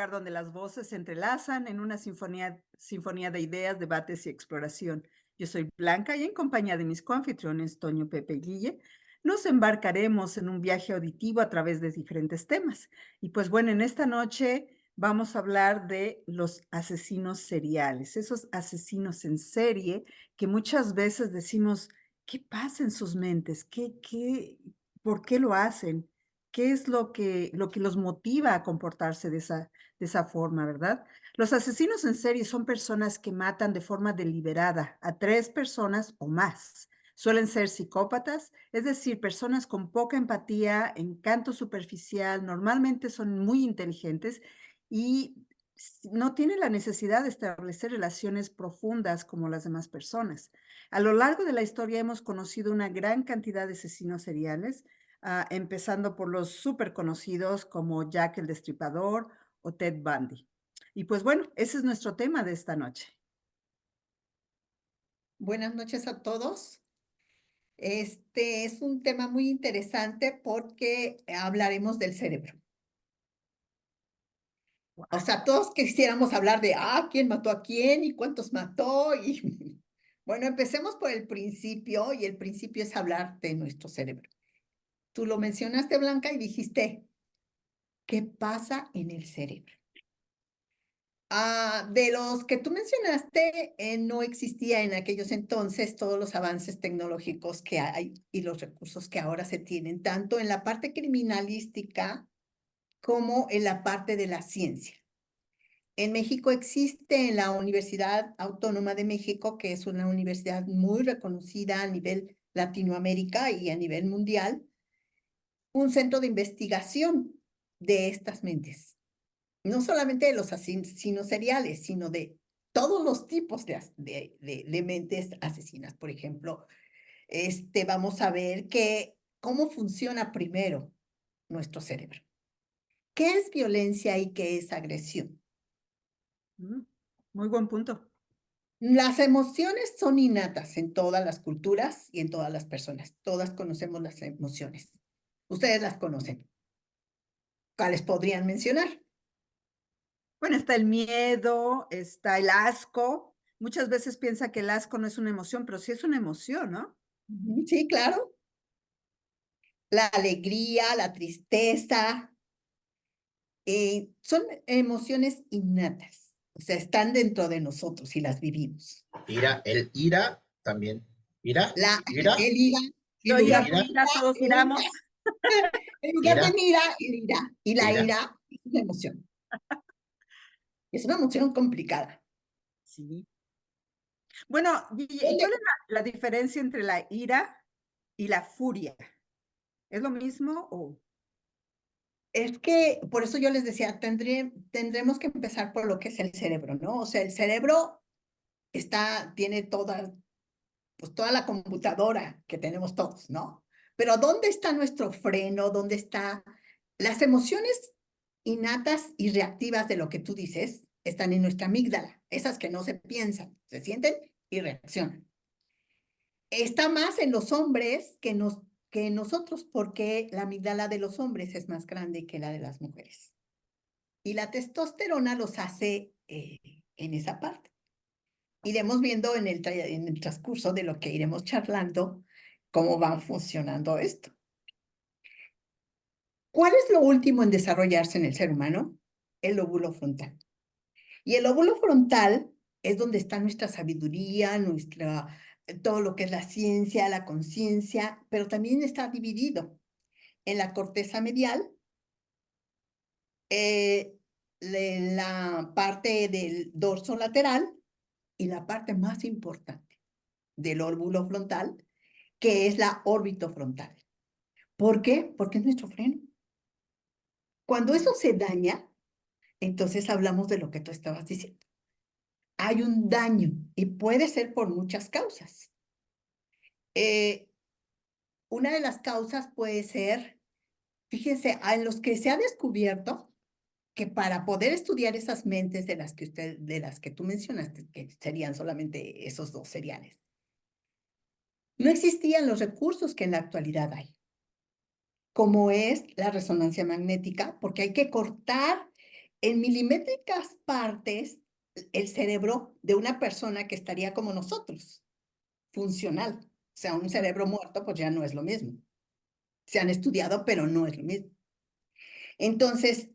lugar donde las voces se entrelazan en una sinfonía de ideas, debates y exploración. Yo soy Blanca y en compañía de mis coanfitriones Toño, Pepe y Guille, nos embarcaremos en un viaje auditivo a través de diferentes temas. Y pues bueno, en esta noche vamos a hablar de los asesinos seriales, esos asesinos en serie que muchas veces decimos, ¿qué pasa en sus mentes? ¿Por qué lo hacen? ¿Qué es lo que los motiva a comportarse de esa forma, verdad? Los asesinos en serie son personas que matan de forma deliberada a 3 personas o más. Suelen ser psicópatas, es decir, personas con poca empatía, encanto superficial, normalmente son muy inteligentes y no tienen la necesidad de establecer relaciones profundas como las demás personas. A lo largo de la historia hemos conocido una gran cantidad de asesinos seriales, empezando por los súper conocidos como Jack el Destripador o Ted Bundy. Y pues bueno, ese es nuestro tema de esta noche. Buenas noches a todos. Este es un tema muy interesante porque hablaremos del cerebro. O sea, todos quisiéramos hablar de, quién mató a quién y cuántos mató. Y bueno, empecemos por el principio y el principio es hablar de nuestro cerebro. Tú lo mencionaste, Blanca, y dijiste, ¿qué pasa en el cerebro? De los que tú mencionaste, no existía en aquellos entonces todos los avances tecnológicos que hay y los recursos que ahora se tienen, tanto en la parte criminalística como en la parte de la ciencia. En México existe en la Universidad Autónoma de México, que es una universidad muy reconocida a nivel Latinoamérica y a nivel mundial, un centro de investigación de estas mentes. No solamente de los asesinos seriales, sino de todos los tipos de mentes asesinas. Por ejemplo, vamos a ver cómo funciona primero nuestro cerebro. ¿Qué es violencia y qué es agresión? Mm, Muy buen punto. Las emociones son innatas en todas las culturas y en todas las personas. Todas conocemos las emociones. Ustedes las conocen. ¿Cuáles podrían mencionar? Bueno, está el miedo, está el asco. Muchas veces piensa que el asco no es una emoción, pero sí es una emoción, ¿no? Sí, claro. La alegría, la tristeza, son emociones innatas, o sea, están dentro de nosotros y las vivimos. El ira también. Ira, La, ira, el ira, Yo en lugar ira, tú de ira, ira, ira, todos iramos. en lugar de ira, mira, el ira. Y la ira. ira es una emoción. Es una emoción complicada. Sí. Bueno, ¿y cuál es la diferencia entre la ira y la furia? ¿Es lo mismo o? Es que por eso yo les decía, tendremos que empezar por lo que es el cerebro, ¿no? O sea, el cerebro tiene pues toda la computadora que tenemos todos, ¿no? Pero ¿dónde está nuestro freno? ¿Dónde están las emociones innatas y reactivas de lo que tú dices? Están en nuestra amígdala, esas que no se piensan, se sienten y reaccionan. Está más en los hombres que en nosotros, porque la amígdala de los hombres es más grande que la de las mujeres. Y la testosterona los hace en esa parte. Iremos viendo en el transcurso de lo que iremos charlando cómo van funcionando esto. ¿Cuál es lo último en desarrollarse en el ser humano? El lóbulo frontal. Y el lóbulo frontal es donde está nuestra sabiduría, todo lo que es la ciencia, la conciencia, pero también está dividido en la corteza medial, eh, la parte del dorso lateral y la parte más importante del lóbulo frontal, que es la orbitofrontal. ¿Por qué? Porque es nuestro freno. Cuando eso se daña, entonces hablamos de lo que tú estabas diciendo. Hay un daño y puede ser por muchas causas. Eh, una de las causas puede ser, fíjense, en los que se ha descubierto que para poder estudiar esas mentes de las que tú mencionaste, que serían solamente esos dos seriales, no existían los recursos que en la actualidad hay, como es la resonancia magnética, porque hay que cortar en milimétricas partes el cerebro de una persona que estaría como nosotros, funcional. O sea, un cerebro muerto, pues ya no es lo mismo. Se han estudiado, pero no es lo mismo. Entonces,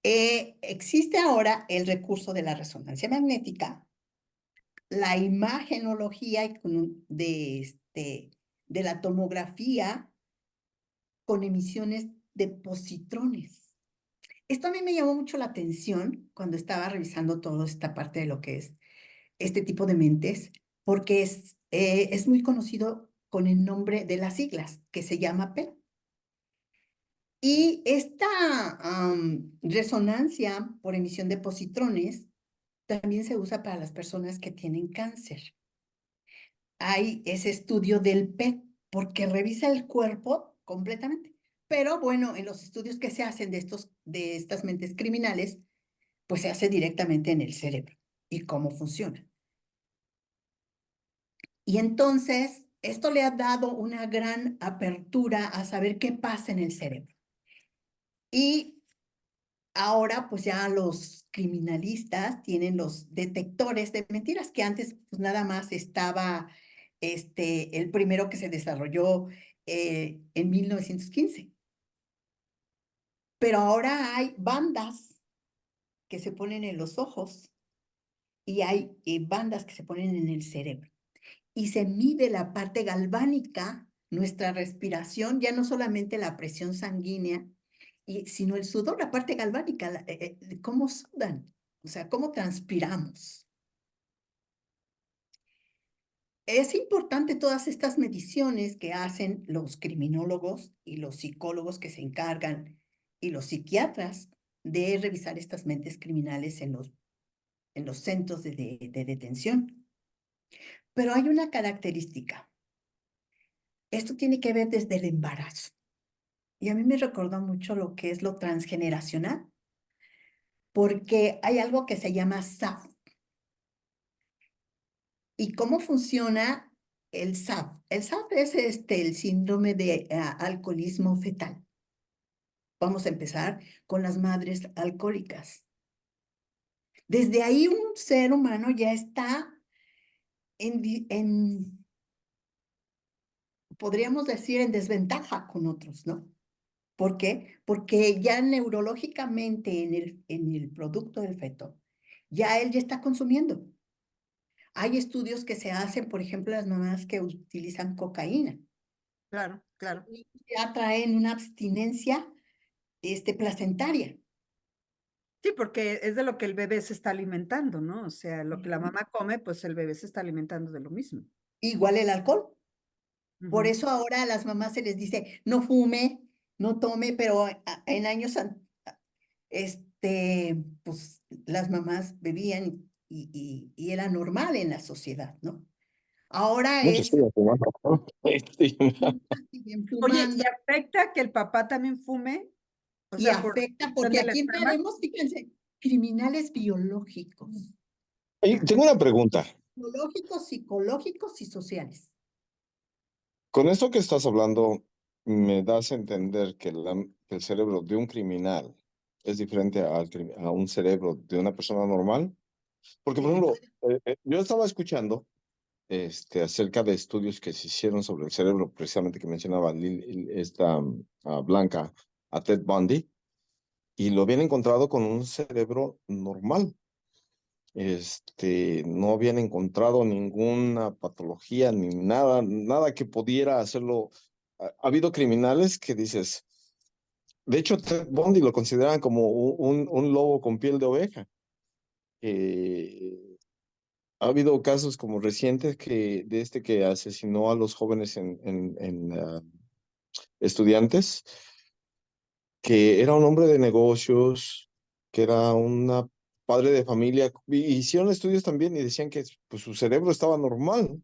existe ahora el recurso de la resonancia magnética, la imagenología de la tomografía con emisiones de positrones. Esto a mí me llamó mucho la atención cuando estaba revisando toda esta parte de lo que es este tipo de mentes, porque es muy conocido con el nombre de las siglas, que se llama PET. Y esta resonancia por emisión de positrones también se usa para las personas que tienen cáncer. Hay ese estudio del PET porque revisa el cuerpo completamente. Pero bueno, en los estudios que se hacen de estas mentes criminales, pues se hace directamente en el cerebro y cómo funciona. Y entonces, esto le ha dado una gran apertura a saber qué pasa en el cerebro. Y ahora, pues ya los criminalistas tienen los detectores de mentiras, que antes pues nada más estaba el primero que se desarrolló en 1915. Pero ahora hay bandas que se ponen en los ojos y hay bandas que se ponen en el cerebro. Y se mide la parte galvánica, nuestra respiración, ya no solamente la presión sanguínea, sino el sudor, la parte galvánica, cómo sudan, o sea, cómo transpiramos. Es importante todas estas mediciones que hacen los criminólogos y los psicólogos que se encargan y los psiquiatras de revisar estas mentes criminales en los centros de detención. Pero hay una característica. Esto tiene que ver desde el embarazo. Y a mí me recordó mucho lo que es lo transgeneracional, porque hay algo que se llama SAF. ¿Y cómo funciona el SAF? El SAF es el síndrome de alcoholismo fetal. Vamos a empezar con las madres alcohólicas. Desde ahí un ser humano ya está podríamos decir, en desventaja con otros, ¿no? ¿Por qué? Porque ya neurológicamente en el producto del feto, ya él ya está consumiendo. Hay estudios que se hacen, por ejemplo, las mamás que utilizan cocaína. Claro, claro. Y ya traen una abstinencia placentaria. Sí, porque es de lo que el bebé se está alimentando, ¿no? O sea, lo que la mamá come, pues el bebé se está alimentando de lo mismo. Igual el alcohol. Por Ujú. eso ahora a las mamás se les dice, no fume, no tome, pero en años pues las mamás bebían y era normal en la sociedad, ¿no? Ahora Muchos es siguen fumando, ¿no? siguen Oye, ¿y fumando afecta que el papá también fume? O y sea, por afecta, cuestión porque del aquí esperma. entraremos, fíjense, criminales biológicos, Tengo una pregunta. biológicos, psicológicos y sociales. Con esto que estás hablando, me das a entender que el cerebro de un criminal es diferente a un cerebro de una persona normal. Porque, por ejemplo, yo estaba escuchando acerca de estudios que se hicieron sobre el cerebro, precisamente que mencionaba Blanca, a Ted Bundy, y lo habían encontrado con un cerebro normal. No habían encontrado ninguna patología ni nada, nada que pudiera hacerlo. Ha habido criminales que dices, de hecho, Ted Bundy lo consideran como un lobo con piel de oveja. Ha habido casos como recientes de que asesinó a los jóvenes en estudiantes, que era un hombre de negocios, que era una padre de familia. Hicieron estudios también y decían que pues, su cerebro estaba normal. O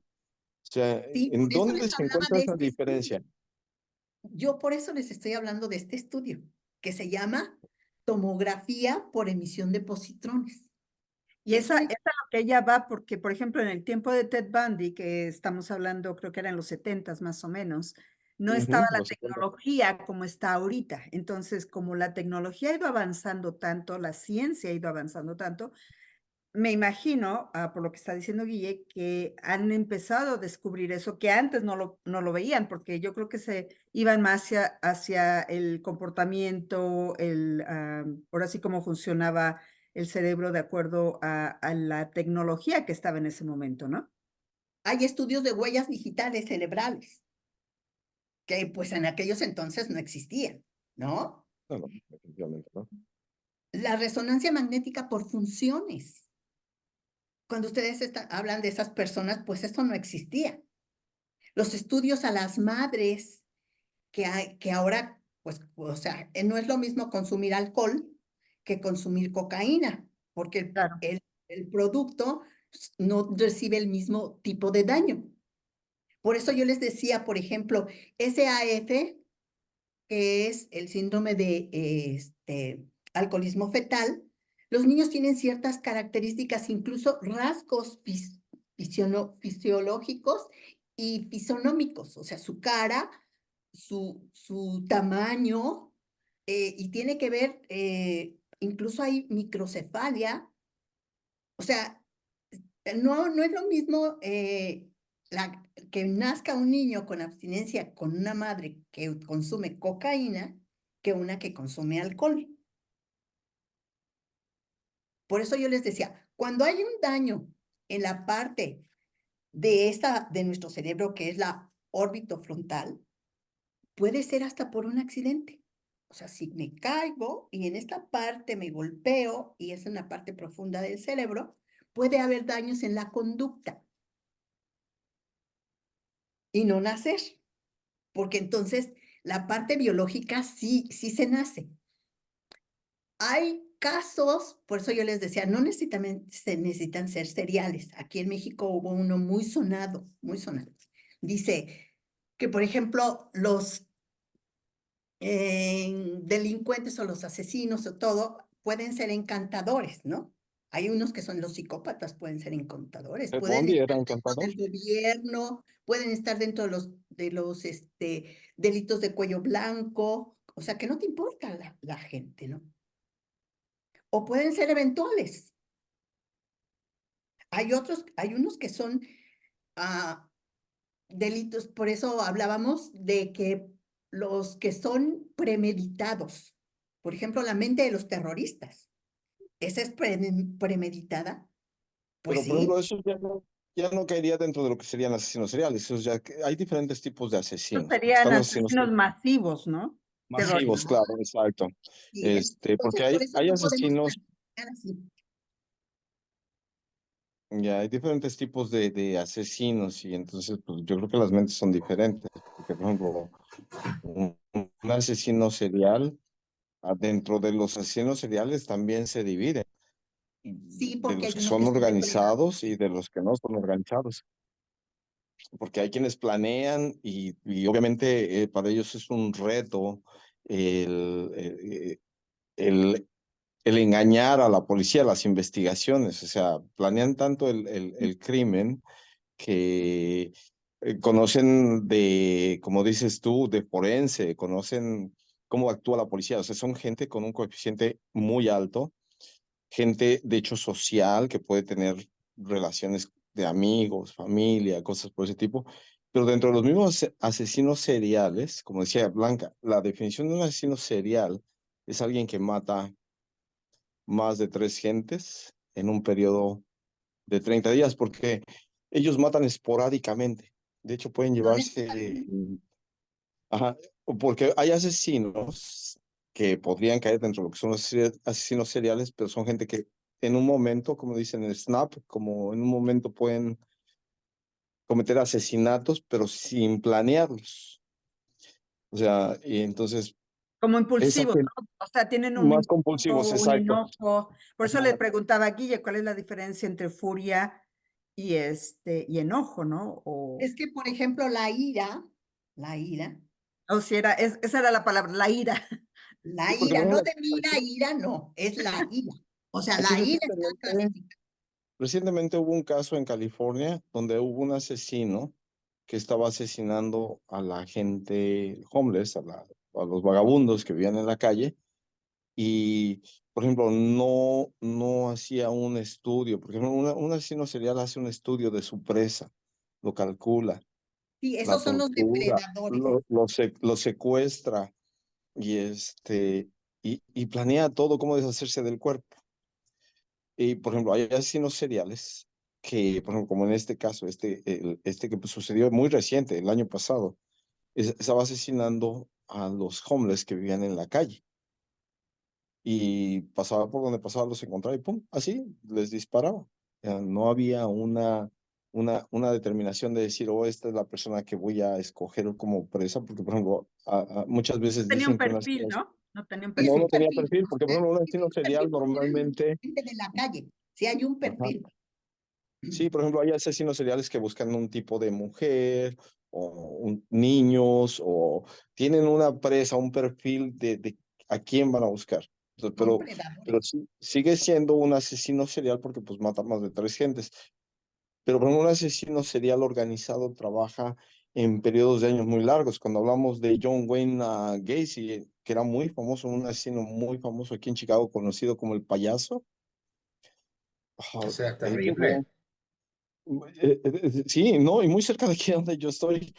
sea, Sí, ¿en por eso dónde les se hablaba encuentra de esa este estudio. diferencia? Yo por eso les estoy hablando de este estudio, que se llama tomografía por emisión de positrones. Y Es esa un es a lo que ella va, porque, por ejemplo, en el tiempo de Ted Bundy, que estamos hablando, creo que era en los 70s más o menos, no estaba la los 70. tecnología como está ahorita. Entonces, como la tecnología ha ido avanzando tanto, la ciencia ha ido avanzando tanto, me imagino, por lo que está diciendo Guille, que han empezado a descubrir eso, que antes no lo veían, porque yo creo que se iban más hacia el comportamiento, ahora sí cómo funcionaba el cerebro de acuerdo a la tecnología que estaba en ese momento, ¿no? Hay estudios de huellas digitales cerebrales que pues en aquellos entonces no existían, ¿no? No, no, definitivamente, ¿no? La resonancia magnética por funciones. Cuando ustedes hablan de esas personas, pues esto no existía. Los estudios a las madres que ahora, pues, o sea, no es lo mismo consumir alcohol que consumir cocaína, porque Claro. el producto no recibe el mismo tipo de daño. Por eso yo les decía, por ejemplo, SAF, que es el síndrome de alcoholismo fetal, los niños tienen ciertas características, incluso rasgos fisiológicos y fisonómicos, o sea, su cara, su tamaño, y tiene que ver, incluso hay microcefalia, o sea, no es lo mismo que nazca un niño con abstinencia con una madre que consume cocaína que una que consume alcohol. Por eso yo les decía, cuando hay un daño en la parte de nuestro cerebro, que es la órbita frontal, puede ser hasta por un accidente. O sea, si me caigo y en esta parte me golpeo y es en la parte profunda del cerebro, puede haber daños en la conducta y no nacer, porque entonces la parte biológica sí se nace. Hay casos, por eso yo les decía, no necesariamente se necesitan ser seriales. Aquí en México hubo uno muy sonado, muy sonado. Dice que, por ejemplo, los delincuentes o los asesinos o todo pueden ser encantadores, ¿no? Hay unos que son los psicópatas, pueden ser encantadores, Ted pueden Bundy estar era dentro encantador. del gobierno, pueden estar dentro de los delitos de cuello blanco, o sea, que no te importa la gente, ¿no? O pueden ser eventuales. Hay unos que son delitos, por eso hablábamos de que los que son premeditados, por ejemplo, la mente de los terroristas, ¿esa es premeditada? Pues Pero, por ejemplo, sí, eso ya no caería dentro de lo que serían asesinos seriales. Eso ya, hay diferentes tipos de Estos asesinos. serían Están los asesinos asesinos masivos, ¿no? masivos, Terroristas. claro, exacto. sí. Porque Entonces, por eso hay no podemos asesinos, clasificar así. ya hay diferentes tipos de asesinos y entonces pues, yo creo que las mentes son diferentes. Porque, por ejemplo, un asesino serial, dentro de los asesinos seriales también se divide, Sí, de porque los hay que unos son que son depravados. organizados y de los que no son organizados. Porque hay quienes planean y obviamente para ellos es un reto el, eh, el, el engañar a la policía, las investigaciones. O sea, planean tanto el crimen que conocen de, como dices tú, de forense, conocen cómo actúa la policía. O sea, son gente con un coeficiente muy alto, gente de hecho social que puede tener relaciones de amigos, familia, cosas por ese tipo. Pero dentro de los mismos asesinos seriales, como decía Blanca, la definición de un asesino serial es alguien que mata más de 3 gentes en un periodo de 30 días, porque ellos matan esporádicamente. De hecho, pueden No llevarse, necesariamente. ajá, porque hay asesinos que podrían caer dentro de lo que son los asesinos seriales, pero son gente que en un momento, como dicen en Snap, como en un momento pueden cometer asesinatos, pero sin planearlos. O sea, y entonces, Como esa impulsivos, gente, ¿no? O sea, tienen un más impulso, compulsivos, un exacto. enojo. Por eso le Ajá. preguntaba a Guille cuál es la diferencia entre furia y enojo, ¿no? Es que, por ejemplo, la ira, O si esa era la palabra, la ira. la Sí, porque, ira, por no ejemplo, de mira, ira, no, es la ira. O sea, aquí la ira está clasificada. recientemente hubo un caso en California donde hubo un asesino que estaba asesinando a la gente homeless, a los vagabundos que vivían en la calle. Y, por ejemplo, no hacía un estudio. Por ejemplo, un asesino serial hace un estudio de su presa, lo calcula, Sí, la esos son los tortura, depredadores. lo secuestra y, y planea todo cómo deshacerse del cuerpo. Y, por ejemplo, hay asesinos seriales que, por ejemplo, como en este caso, este que pues, sucedió muy reciente, el año pasado, estaba asesinando a los homeless que vivían en la calle. Y pasaba por donde pasaba, los encontraba y pum, así les disparaba. No había una determinación de decir, oh, esta es la persona que voy a escoger como presa, porque, por ejemplo, muchas veces Tenía un dicen que perfil, ¿no? No tenía un Sí, es un no perfil. tenía perfil. perfil, O porque, por sea, ejemplo, un sí, asesino un serial perfil porque eran normalmente, gente de la calle. Sí, hay un ajá, perfil. sí, por ejemplo, hay asesinos seriales que buscan un tipo de mujer o niños o tienen una presa, un perfil de a quién van a buscar. Entonces, Son pero predadores. sí, sigue siendo un asesino serial porque pues mata más de 3 gentes. Pero por ejemplo, un asesino serial organizado trabaja en periodos de años muy largos. Cuando hablamos de John Wayne Gacy, que era muy famoso, un asesino muy famoso aquí en Chicago, conocido como el payaso, O sea, el tipo... terrible. Sí, no, y muy cerca de aquí donde yo estoy,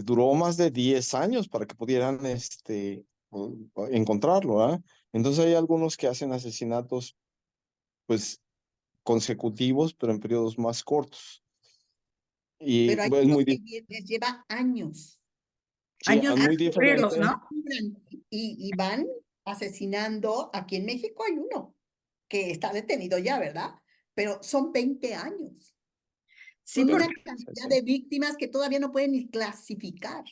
duró más de 10 años para que pudieran, encontrarlo, ¿ah? Entonces hay algunos que hacen asesinatos, pues, consecutivos, pero en periodos más cortos. Y Pero hay es unos muy, que les lleva años. sí, Años muy descubrirlos, diferente. ¿no? Y van asesinando. Aquí en México hay uno que está detenido ya, ¿verdad? Pero son 20 años. Sí, Son una porque Sí, cantidad sí. de víctimas que todavía no pueden ni clasificar.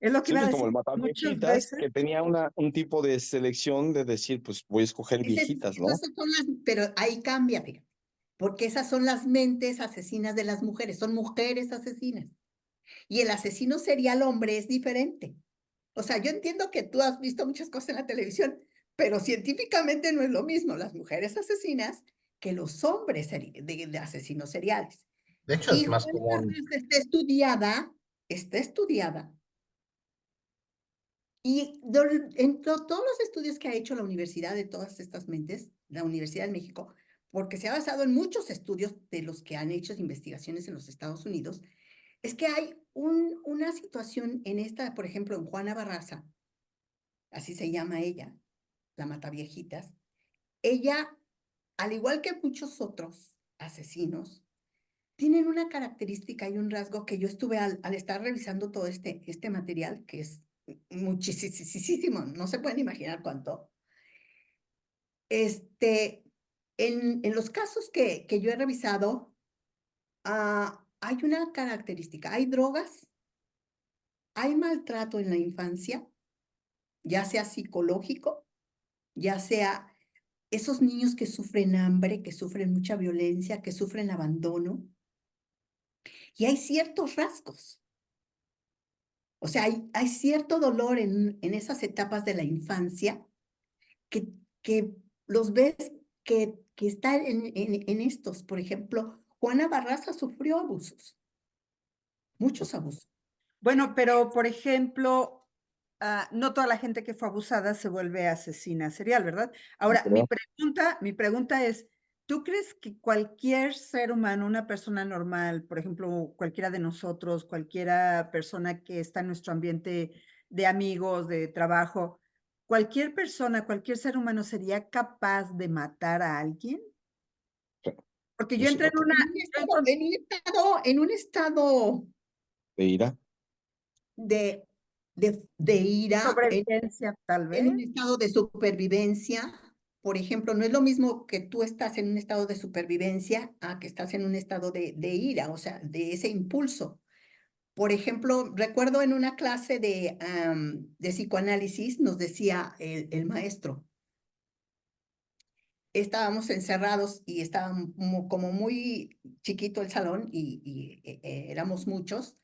es lo que Sí, iba a pues decir. como el Muchas Mataviejitas, veces, que tenía un tipo de selección de decir, pues voy a escoger viejitas, ¿no? Esas son pero ahí cambia, fíjate, porque esas son las mentes asesinas de las mujeres, son mujeres asesinas. Y el asesino serial hombre es diferente. O sea, yo entiendo que tú has visto muchas cosas en la televisión, pero científicamente no es lo mismo las mujeres asesinas que los hombres de asesinos seriales. De hecho, Y es más Juana común. Barraza está estudiada, y todos los estudios que ha hecho la universidad de todas estas mentes, la Universidad de México, porque se ha basado en muchos estudios de los que han hecho investigaciones en los Estados Unidos, es que hay una situación en esta, por ejemplo, en Juana Barraza, así se llama ella, la Mataviejitas. Ella, al igual que muchos otros asesinos, tienen una característica y un rasgo que yo estuve al estar revisando todo este material, que es muchísimo, no se pueden imaginar cuánto. Este, en los casos que yo he revisado, hay una característica, hay drogas, hay maltrato en la infancia, ya sea psicológico, ya sea esos niños que sufren hambre, que sufren mucha violencia, que sufren abandono, y hay ciertos rasgos. O sea, hay cierto dolor en esas etapas de la infancia que, que los ves que están en estos. Por ejemplo, Juana Barraza sufrió abusos, muchos abusos. bueno, pero por ejemplo, no toda la gente que fue abusada se vuelve asesina serial, ¿verdad? Ahora, ¿Verdad? mi pregunta es, ¿tú crees que cualquier ser humano, una persona normal, por ejemplo, cualquiera de nosotros, cualquiera persona que está en nuestro ambiente de amigos, de trabajo, cualquier persona, cualquier ser humano sería capaz de matar a alguien? Sí, Porque yo yo sí entré lo en creo. una, yo encontré En un estado De ira. de, de ira, sobrevivencia, tal en vez. un estado de supervivencia. Por ejemplo, no es lo mismo que tú estás en un estado de supervivencia a que estás en un estado de ira, o sea, de ese impulso. Por ejemplo, recuerdo en una clase de psicoanálisis nos decía el maestro, estábamos encerrados y estaba como muy chiquito el salón y éramos muchos,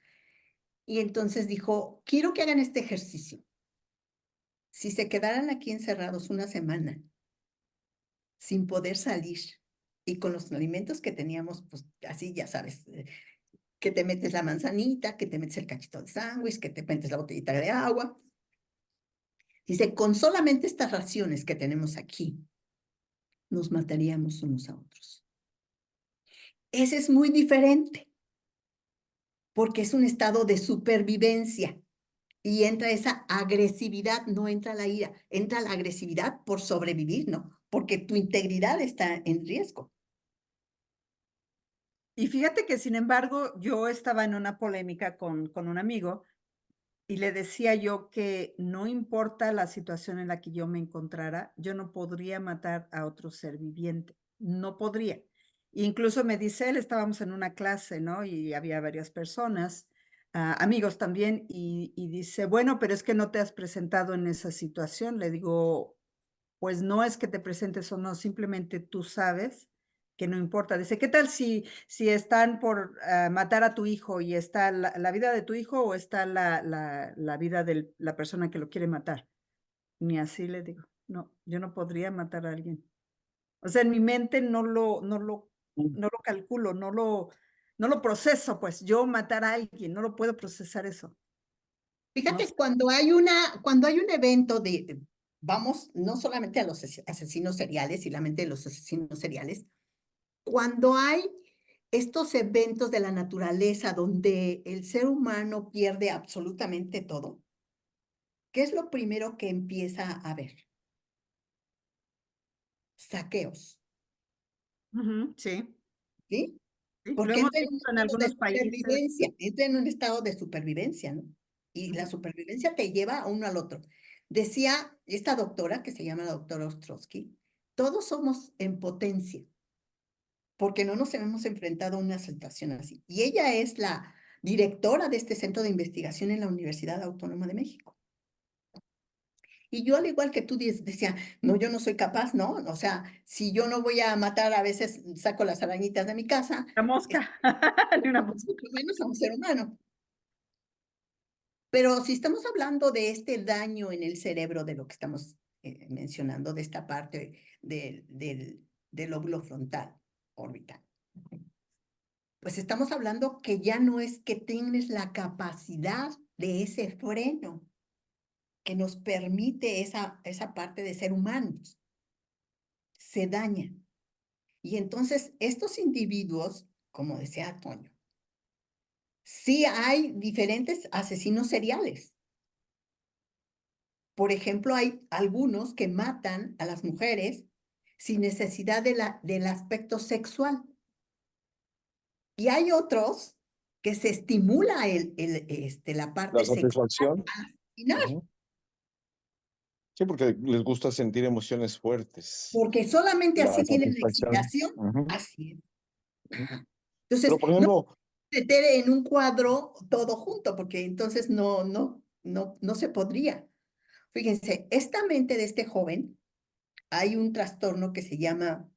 y entonces dijo, quiero que hagan este ejercicio. Si se quedaran aquí encerrados una semana sin poder salir y con los alimentos que teníamos, pues así ya sabes, que te metes la manzanita, que te metes el cachito de sándwich, que te metes la botellita de agua. Dice, con solamente estas raciones que tenemos aquí, nos mataríamos unos a otros. Ese es muy diferente, porque es un estado de supervivencia. Y entra esa agresividad, no entra la ira, entra la agresividad por sobrevivir, ¿no? Porque tu integridad está en riesgo. Y fíjate que, sin embargo, yo estaba en una polémica con un amigo y le decía yo que no importa la situación en la que yo me encontrara, yo no podría matar a otro ser viviente, no podría. Incluso me dice él, estábamos en una clase, ¿no? Y había varias personas, amigos también, y dice, bueno, pero es que no te has presentado en esa situación. Le digo, pues no es que te presentes o no, simplemente tú sabes que no importa. Dice, ¿qué tal si están por matar a tu hijo y está la vida de tu hijo o está la vida de la persona que lo quiere matar? Ni así le digo, no, yo no podría matar a alguien. O sea, en mi mente no lo calculo, no lo proceso, pues yo matar a alguien, no lo puedo procesar eso. No Fíjate, sé. cuando hay un evento vamos, no solamente a los asesinos seriales y la mente de los asesinos seriales, cuando hay estos eventos de la naturaleza donde el ser humano pierde absolutamente todo, ¿qué es lo primero que empieza a ver? Saqueos, Ujú, sí, ¿sí? sí, lo Porque hemos entra en un visto en estado de algunos países. supervivencia, entra en un estado de supervivencia, ¿no? Y la Ujú. supervivencia te lleva a uno al otro. Decía esta doctora, que se llama la doctora Ostrowski, todos somos en potencia, porque no nos hemos enfrentado a una situación así. Y ella es la directora de este centro de investigación en la Universidad Autónoma de México. Y yo, al igual que tú, decía, no, yo no soy capaz, ¿no? O sea, si yo no voy a matar, a veces saco las arañitas de mi casa, La mosca, ni una mosca. mucho menos a un ser humano. Pero si estamos hablando de este daño en el cerebro, de lo que estamos mencionando, de esta parte del lóbulo frontal orbital, pues estamos hablando que ya no es que tienes la capacidad de ese freno que nos permite esa parte de ser humanos. Se daña. Y entonces estos individuos, como decía Toño, sí hay diferentes asesinos seriales. Por ejemplo, hay algunos que matan a las mujeres sin necesidad del aspecto sexual. Y hay otros que se estimula la parte La sexual satisfacción. al asesinar, Ujú. Sí, porque les gusta sentir emociones fuertes. porque solamente La así tienen la satisfacción. excitación. Ujú, Así es. ujú. Entonces, Pero, por no ejemplo, meter en un cuadro todo junto, porque entonces no se podría. Fíjense, esta mente de este joven, hay un trastorno que se llama,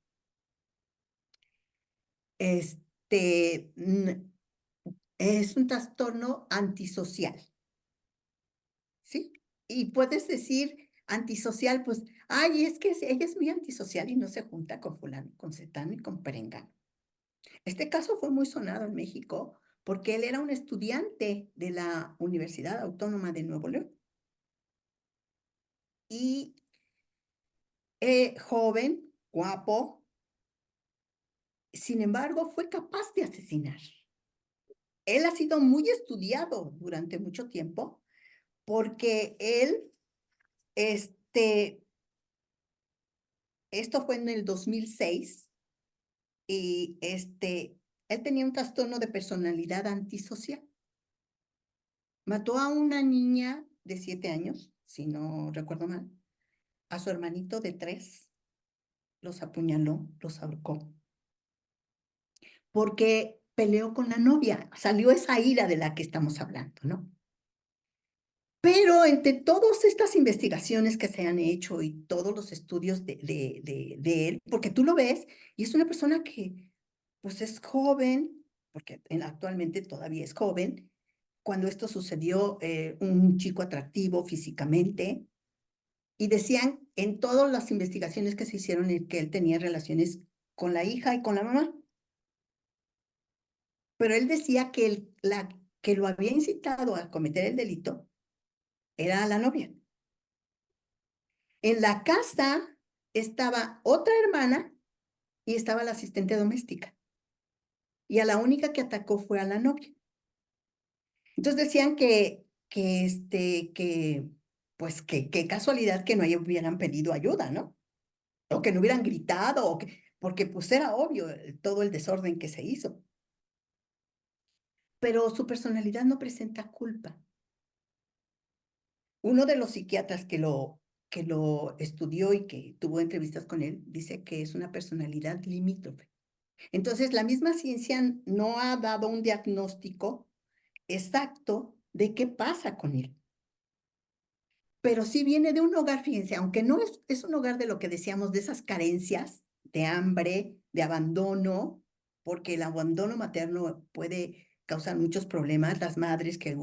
es un trastorno antisocial, ¿sí? Y puedes decir antisocial, pues, ay, es que ella es muy antisocial y no se junta con fulano, con cetano y con perengano. Este caso fue muy sonado en México porque él era un estudiante de la Universidad Autónoma de Nuevo León. Y joven, guapo, sin embargo, fue capaz de asesinar. Él ha sido muy estudiado durante mucho tiempo porque él, esto fue en el 2006 y él tenía un trastorno de personalidad antisocial. Mató a una niña de 7 años, si no recuerdo mal, a su hermanito de 3, los apuñaló, los ahorcó, porque peleó con la novia, salió esa ira de la que estamos hablando, ¿no? Pero entre todas estas investigaciones que se han hecho y todos los estudios de él, porque tú lo ves y es una persona que pues es joven, porque actualmente todavía es joven, cuando esto sucedió, un chico atractivo físicamente, y decían en todas las investigaciones que se hicieron que él tenía relaciones con la hija y con la mamá. pero él decía que la que lo había incitado a cometer el delito era la novia. En la casa estaba otra hermana y estaba la asistente doméstica. Y a la única que atacó fue a la novia. Entonces decían pues qué casualidad que no hubieran pedido ayuda, ¿no? O que no hubieran gritado, porque pues era obvio todo el desorden que se hizo. Pero su personalidad no presenta culpa. Uno de los psiquiatras que lo estudió y que tuvo entrevistas con él, dice que es una personalidad limítrofe. Entonces, la misma ciencia no ha dado un diagnóstico exacto de qué pasa con él. Pero sí viene de un hogar, fíjense, aunque no es un hogar de lo que decíamos, de esas carencias, de hambre, de abandono, porque el abandono materno puede causar muchos problemas, las madres que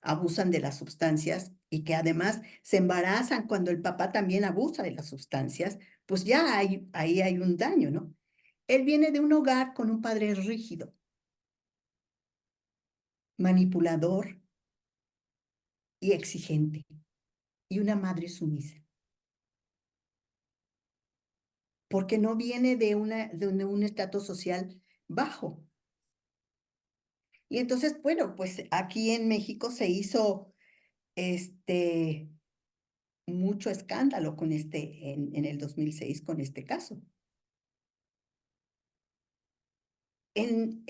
abusan de las sustancias y que además se embarazan cuando el papá también abusa de las sustancias, pues ya ahí hay un daño, ¿no? Él viene de un hogar con un padre rígido, manipulador y exigente, y una madre sumisa. Porque no viene de un estatus social bajo. Y entonces, bueno, pues aquí en México se hizo mucho escándalo con en el 2006 con este caso. En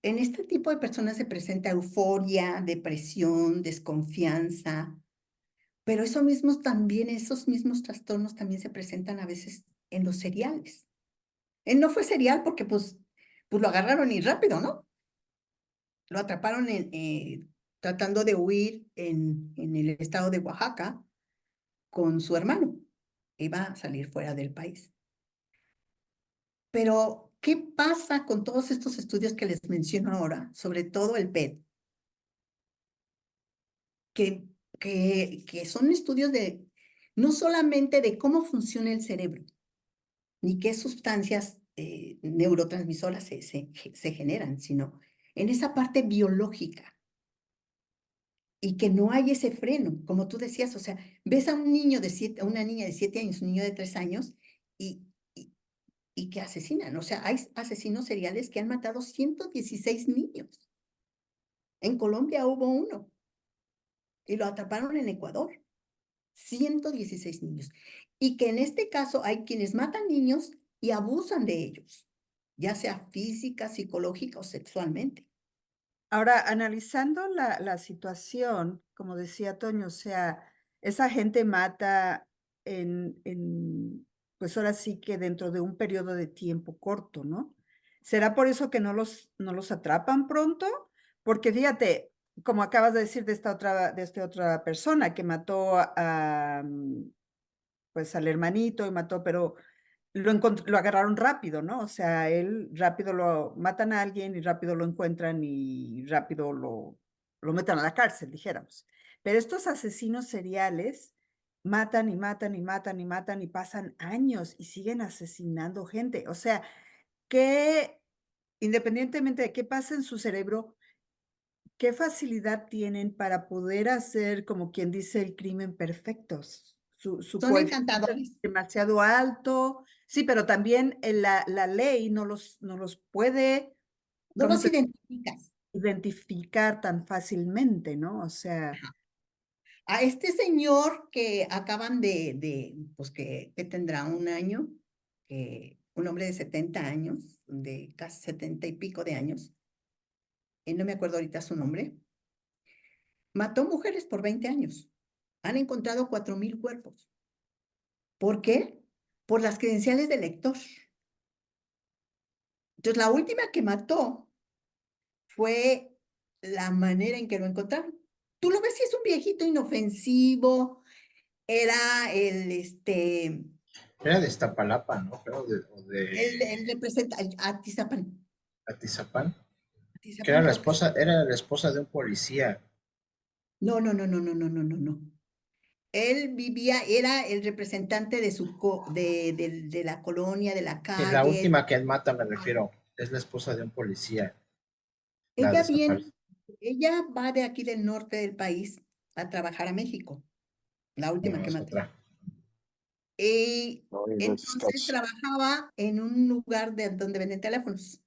este tipo de personas se presenta euforia, depresión, desconfianza, pero esos mismos trastornos también se presentan a veces en los seriales. Él no fue serial porque pues lo agarraron y rápido, ¿no? Lo atraparon tratando de huir en el estado de Oaxaca con su hermano. Iba a salir fuera del país. Pero, ¿qué pasa con todos estos estudios que les menciono ahora? Sobre todo el PET, que son estudios no solamente de cómo funciona el cerebro, ni qué sustancias neurotransmisoras se generan, sino en esa parte biológica. Y que no hay ese freno, como tú decías, o sea, ves a un niño a una niña de 7 años, un niño de 3 años, y que asesinan. O sea, hay asesinos seriales que han matado 116 niños. En Colombia hubo uno, y lo atraparon en Ecuador. 116 niños. Y que en este caso hay quienes matan niños y abusan de ellos, ya sea física, psicológica o sexualmente. Ahora, analizando la situación, como decía Toño, o sea, esa gente mata pues ahora sí que dentro de un periodo de tiempo corto, ¿no? ¿Será por eso que no los atrapan pronto? Porque fíjate, como acabas de decir de esta otra persona que mató pues al hermanito y mató, pero lo agarraron rápido, ¿no? O sea, él rápido lo matan a alguien y rápido lo encuentran y rápido lo meten a la cárcel, dijéramos. Pero estos asesinos seriales matan y matan y matan y matan y pasan años y siguen asesinando gente. O sea, que independientemente de qué pasa en su cerebro, qué facilidad tienen para poder hacer, como quien dice, el crimen perfectos. Su Son coeficiente encantadores. es demasiado alto. Sí, pero también la ley no los puede, No ¿cómo los te identificas. identificar tan fácilmente, ¿no? O sea, A este señor que acaban pues que tendrá un año, un hombre de 70 años, de casi 70 y pico de años, no me acuerdo ahorita su nombre, mató mujeres por 20 años. Han encontrado 4,000 cuerpos. ¿Por qué? Por las credenciales del lector. Entonces, la última que mató fue la manera en que lo encontraron. Tú lo ves y es un viejito inofensivo, era Era de Iztapalapa, ¿no? Creo, él representa a Atizapán. Atizapán, que Atizapán creo que sí. era la esposa de un policía. No, no, no, no, no, no, no, no, no. Él era el representante de la colonia, de la Y la calle. última que él mata, me refiero, es la esposa de un policía. La Ella viene, desapareció. ella va de aquí del norte del país a trabajar a México, la última que Es maté. otra. Y No, y de esos entonces casos. trabajaba en un lugar donde venden teléfonos.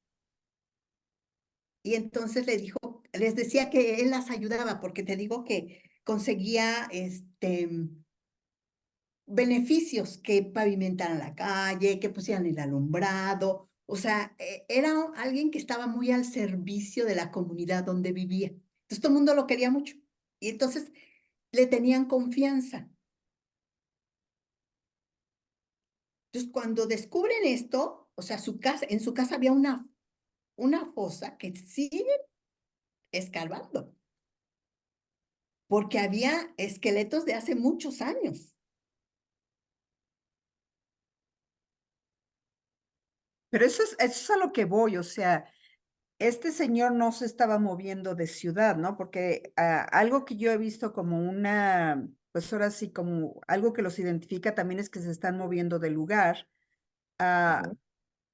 Y entonces les decía que él las ayudaba, porque te digo que conseguía beneficios, que pavimentaran la calle, que pusieran el alumbrado. O sea, era alguien que estaba muy al servicio de la comunidad donde vivía. Entonces todo el mundo lo quería mucho. Y entonces le tenían confianza. Entonces cuando descubren esto, o sea, en su casa había una fosa que siguen escarbando, porque había esqueletos de hace muchos años. Pero eso es a lo que voy, o sea, este señor no se estaba moviendo de ciudad, ¿no? Porque algo que yo he visto como una, pues ahora sí, como algo que los identifica también es que se están moviendo de lugar. Ah, Ujú.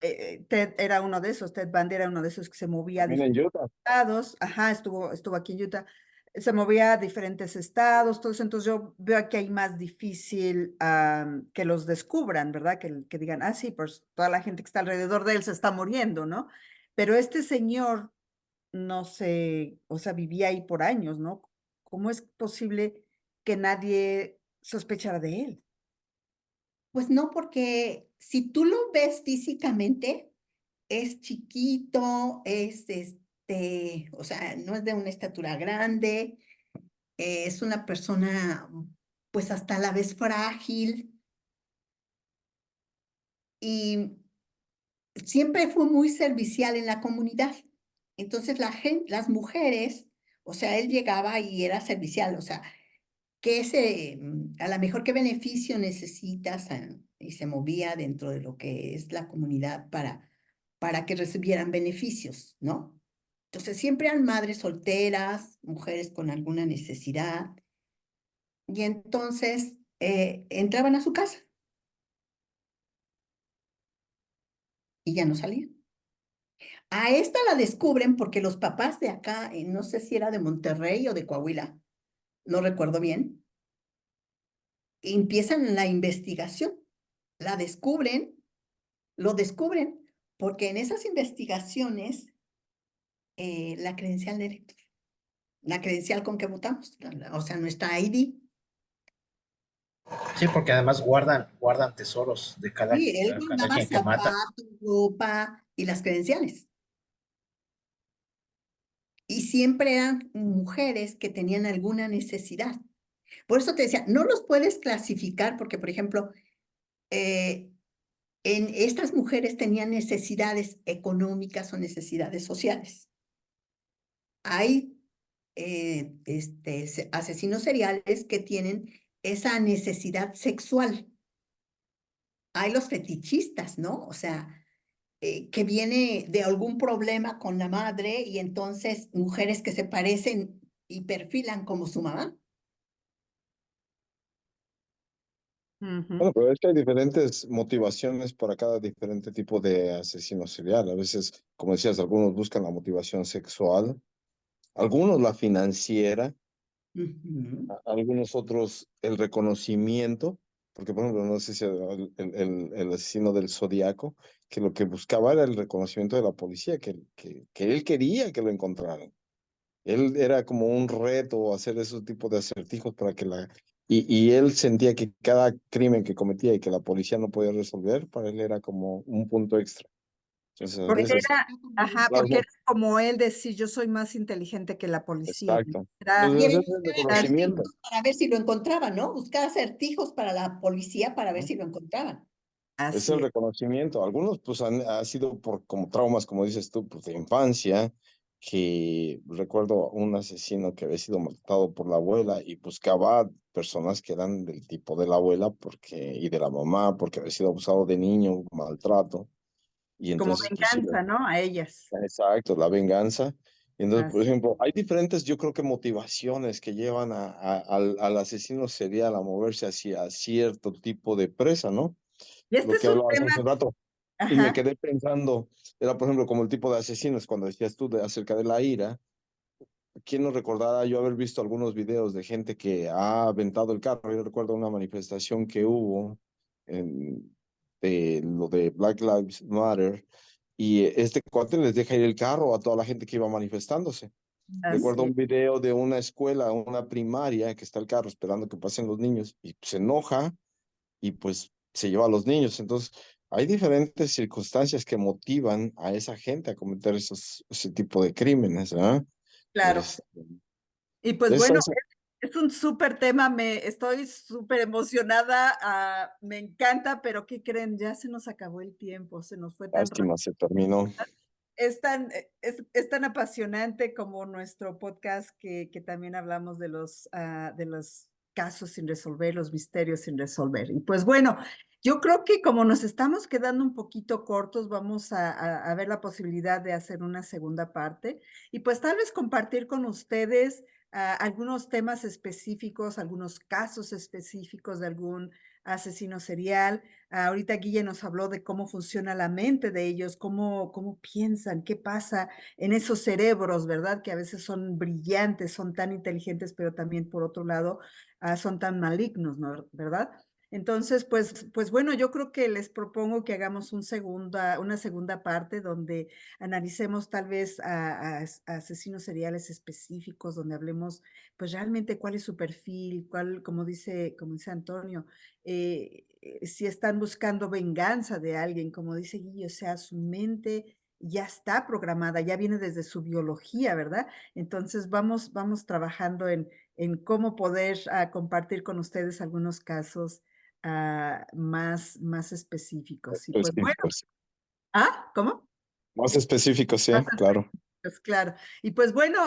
Ted era uno de esos, Ted Bundy era uno de esos que se movía a También en diferentes Utah. estados, ajá, estuvo aquí en Utah, se movía a diferentes estados, todo eso, entonces yo veo que hay más difícil que los descubran, ¿verdad? Que digan, ah, sí, pues toda la gente que está alrededor de él se está muriendo, ¿no? Pero este señor, no sé, o sea, vivía ahí por años, ¿no? ¿Cómo es posible que nadie sospechara de él? Pues no, porque si tú lo ves físicamente, es chiquito, o sea, no es de una estatura grande, es una persona, pues hasta a la vez frágil, y siempre fue muy servicial en la comunidad. Entonces las mujeres, o sea, él llegaba y era servicial, o sea, a lo mejor qué beneficio necesitas, y se movía dentro de lo que es la comunidad para que recibieran beneficios, ¿no? Entonces siempre eran madres solteras, mujeres con alguna necesidad, y entonces entraban a su casa y ya no salían. A esta la descubren porque los papás de acá, no sé si era de Monterrey o de Coahuila, no recuerdo bien, empiezan la investigación, la descubren, lo descubren, porque en esas investigaciones, la credencial de elector, la credencial con que votamos, o sea, nuestra ID, Sí, porque además guardan tesoros de sí, él cada guardaba quien que mata. zapatos, ropa y las credenciales. Y siempre eran mujeres que tenían alguna necesidad. Por eso te decía, no los puedes clasificar porque, por ejemplo, eh, en estas mujeres tenían necesidades económicas o necesidades sociales. Hay asesinos seriales que tienen esa necesidad sexual. Hay los fetichistas, ¿no? O sea, que viene de algún problema con la madre y entonces mujeres que se parecen y perfilan como su mamá. Ujú. Bueno, pero es que hay diferentes motivaciones para cada diferente tipo de asesino serial. A veces, como decías, algunos buscan la motivación sexual, algunos la financiera, Ujú. algunos otros el reconocimiento, porque por ejemplo, no sé si el asesino del Zodíaco, que lo que buscaba era el reconocimiento de la policía, que él quería que lo encontraran. Él era como un reto hacer esos tipos de acertijos para que y él sentía que cada crimen que cometía y que la policía no podía resolver, para él era como un punto extra. Entonces, a Por Porque eso veces, era, ajá, porque plasmo, era como él decir, yo soy más inteligente que la policía. exacto. Era, y Entonces, él ese es el buscaba reconocimiento. acertijos para ver si lo encontraban, ¿no? Buscaba acertijos para la policía para ver ¿No? si lo encontraban. Es así el es. reconocimiento. Algunos, pues, ha sido por como traumas, como dices tú, pues, de infancia, que recuerdo un asesino que había sido maltratado por la abuela y buscaba personas que eran del tipo de la abuela y de la mamá, porque había sido abusado de niño, maltrato. Y Como entonces, pues sí, venganza, ¿no? A ellas. exacto, la venganza. Y entonces, por Así. ejemplo, hay diferentes, yo creo que motivaciones que llevan al asesino serial a moverse hacia cierto tipo de presa, ¿no? Y este Lo es que un hablabas tema, hace rato. Y me Ajá, quedé pensando, era por ejemplo como el tipo de asesinos, cuando decías tú acerca de la ira, ¿quién no recordará yo haber visto algunos videos de gente que ha aventado el carro? Yo recuerdo una manifestación que hubo de lo de Black Lives Matter, y este cuate les deja ir el carro a toda la gente que iba manifestándose. así Recuerdo es. un video de una escuela, una primaria, que está el carro esperando que pasen los niños y se enoja y pues se lleva a los niños. Entonces, hay diferentes circunstancias que motivan a esa gente a cometer ese tipo de crímenes, ¿ah? Claro. Es, Y pues esa bueno, es es un súper tema, estoy súper emocionada, me encanta, pero ¿qué creen? Ya se nos acabó el tiempo, se nos fue tan rápido. lástima, se terminó. Es tan apasionante como nuestro podcast que también hablamos de los casos sin resolver, los misterios sin resolver. Y pues bueno, yo creo que como nos estamos quedando un poquito cortos, vamos a ver la posibilidad de hacer una segunda parte y pues tal vez compartir con ustedes algunos temas específicos, algunos casos específicos de algún asesino serial. Ahorita Guille nos habló de cómo funciona la mente de ellos, cómo piensan, qué pasa en esos cerebros, ¿verdad? Que a veces son brillantes, son tan inteligentes, pero también por otro lado son tan malignos, ¿no? ¿Verdad? Entonces, pues bueno, yo creo que les propongo que hagamos una segunda parte donde analicemos tal vez a asesinos seriales específicos, donde hablemos pues realmente cuál es su perfil, como dice Antonio, si están buscando venganza de alguien, como dice Guillo, o sea, su mente ya está programada, ya viene desde su biología, ¿verdad? Entonces vamos trabajando en cómo poder compartir con ustedes algunos casos más específicos. Y pues bueno, Específicos. ¿cómo? Más específicos, Más sí, claro. específicos, claro. Y pues bueno,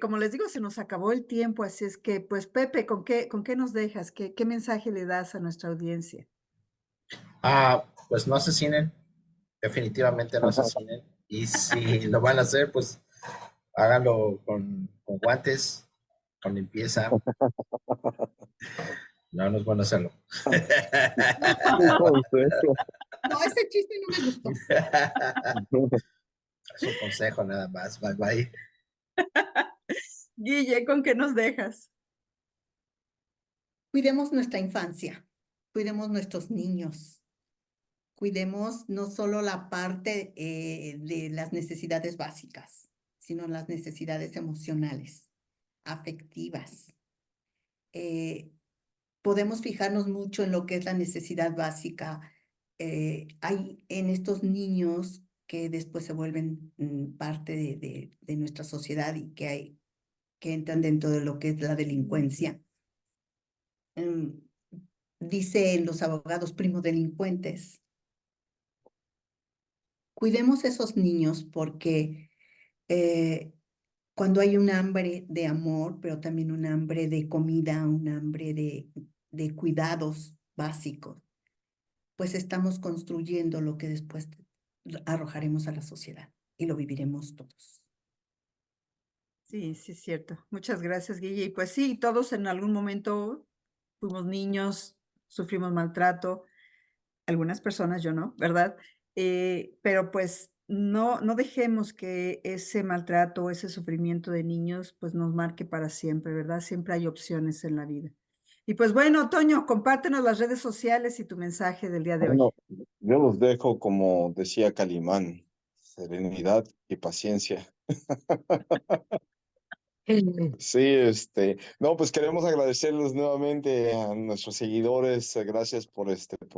como les digo, se nos acabó el tiempo, así es que, pues Pepe, ¿con qué nos dejas? ¿Qué mensaje le das a nuestra audiencia? Pues no asesinen, definitivamente no asesinen. Y si lo van a hacer, pues háganlo con guantes, con limpieza. No, no es bueno hacerlo. Un consejo. No, ese chiste no me gustó. Es un consejo nada más. Bye bye. Guille, ¿con qué nos dejas? Cuidemos nuestra infancia, cuidemos nuestros niños, cuidemos no solo la parte de las necesidades básicas, sino las necesidades emocionales, afectivas. Eh, Podemos fijarnos mucho en lo que es la necesidad básica. Hay en estos niños que después se vuelven parte de nuestra sociedad y que entran dentro de lo que es la delincuencia. Mm, Dicen los abogados primodelincuentes, cuidemos esos niños porque cuando hay un hambre de amor, pero también un hambre de comida, un hambre de cuidados básicos, pues estamos construyendo lo que después arrojaremos a la sociedad y lo viviremos todos. Sí, sí, es cierto. Muchas gracias, Guille. Y pues sí, todos en algún momento fuimos niños, sufrimos maltrato, algunas personas, yo no, ¿verdad? Pero pues no dejemos que ese maltrato, ese sufrimiento de niños, pues nos marque para siempre, ¿verdad? Siempre hay opciones en la vida. Y pues bueno, Toño, compártenos las redes sociales y tu mensaje del día de hoy. Bueno, yo los dejo como decía Calimán, serenidad y paciencia. Sí, no, pues queremos agradecerles nuevamente a nuestros seguidores, gracias por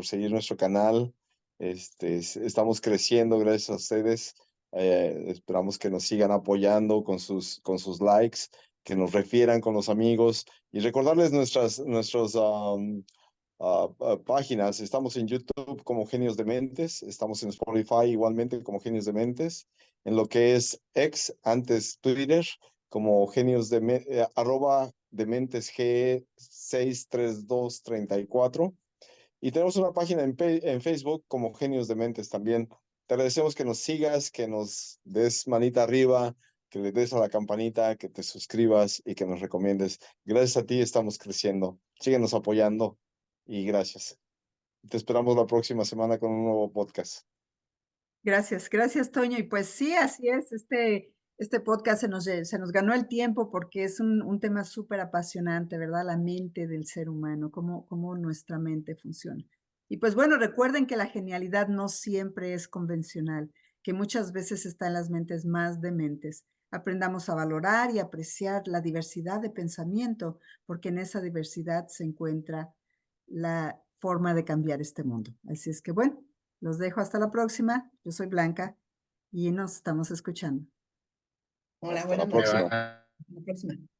seguir nuestro canal. Estamos creciendo gracias a ustedes. Esperamos que nos sigan apoyando con sus likes, que nos refieran con los amigos y recordarles nuestros páginas. Estamos en YouTube como Genios de Mentes, estamos en Spotify igualmente como Genios de Mentes, en lo que es X, antes Twitter, como arroba Dementes G63234. Y tenemos una página en Facebook como Genios de Mentes también. Te agradecemos que nos sigas, que nos des manita arriba, que le des a la campanita, que te suscribas y que nos recomiendes. Gracias a ti estamos creciendo. Síguenos apoyando y gracias. Te esperamos la próxima semana con un nuevo podcast. Gracias, gracias, Toño. Y pues sí, así es. Este podcast se nos ganó el tiempo porque es un tema súper apasionante, ¿verdad? La mente del ser humano, cómo nuestra mente funciona. Y pues bueno, recuerden que la genialidad no siempre es convencional, que muchas veces está en las mentes más dementes. Aprendamos a valorar y apreciar la diversidad de pensamiento, porque en esa diversidad se encuentra la forma de cambiar este mundo. Así es que bueno, los dejo hasta la próxima. Yo soy Blanca y nos estamos escuchando. Hola, Hasta la buenas noches. próxima. Hasta la próxima.